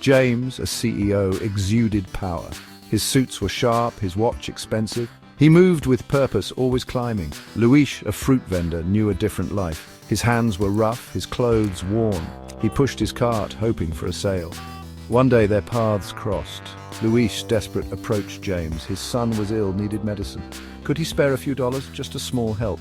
James, a CEO, exuded power. His suits were sharp, his watch expensive. He moved with purpose, always climbing. Luis, a fruit vendor, knew a different life. His hands were rough, his clothes worn. He pushed his cart, hoping for a sale. One day their paths crossed. Luis, desperate, approached James. His son was ill, needed medicine. Could he spare a few dollars? Just a small help.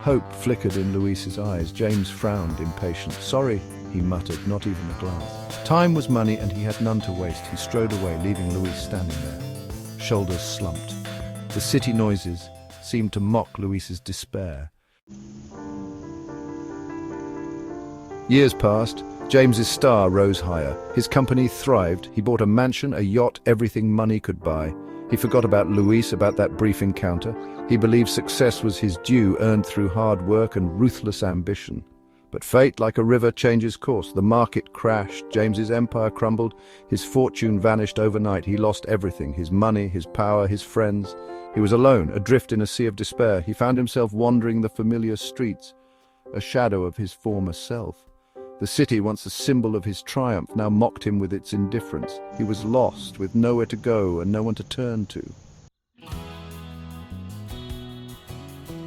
Hope flickered in Luis's eyes. James frowned, impatient. "Sorry," he muttered, "not even a glance." Time was money and he had none to waste. He strode away, leaving Luis standing there. Shoulders slumped. The city noises seemed to mock Luis's despair. Years passed. James's star rose higher. His company thrived. He bought a mansion, a yacht, everything money could buy. He forgot about Luis, about that brief encounter. He believed success was his due, earned through hard work and ruthless ambition. But fate, like a river, changes course. The market crashed. James's empire crumbled. His fortune vanished overnight. He lost everything: his money, his power, his friends. He was alone, adrift in a sea of despair. He found himself wandering the familiar streets, a shadow of his former self. The city, once a symbol of his triumph, now mocked him with its indifference. He was lost, with nowhere to go and no one to turn to.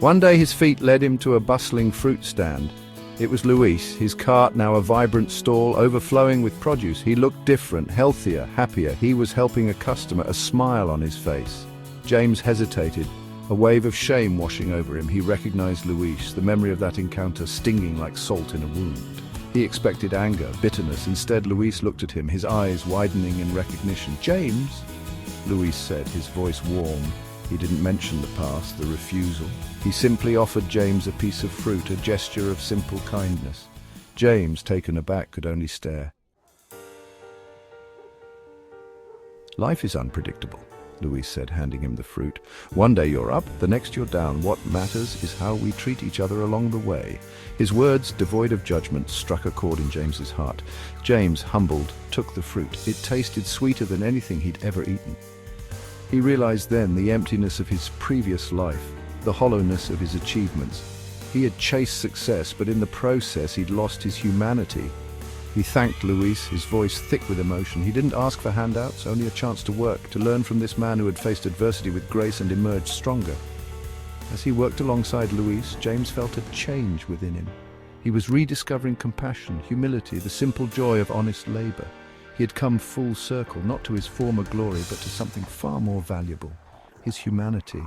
One day his feet led him to a bustling fruit stand. It was Luis, his cart now a vibrant stall, overflowing with produce. He looked different, healthier, happier. He was helping a customer, a smile on his face. James hesitated, a wave of shame washing over him. He recognized Luis, the memory of that encounter stinging like salt in a wound. He expected anger, bitterness. Instead, Luis looked at him, his eyes widening in recognition. "James," Luis said, his voice warm. He didn't mention the past, the refusal. He simply offered James a piece of fruit, a gesture of simple kindness. James, taken aback, could only stare. "Life is unpredictable," Luis said, handing him the fruit. "One day you're up, the next you're down. What matters is how we treat each other along the way." His words, devoid of judgment, struck a chord in James's heart. James, humbled, took the fruit. It tasted sweeter than anything he'd ever eaten. He realized then the emptiness of his previous life, the hollowness of his achievements. He had chased success, but in the process he'd lost his humanity. He thanked Luis, his voice thick with emotion. He didn't ask for handouts, only a chance to work, to learn from this man who had faced adversity with grace and emerged stronger. As he worked alongside Luis, James felt a change within him. He was rediscovering compassion, humility, the simple joy of honest labor. He had come full circle, not to his former glory, but to something far more valuable: his humanity.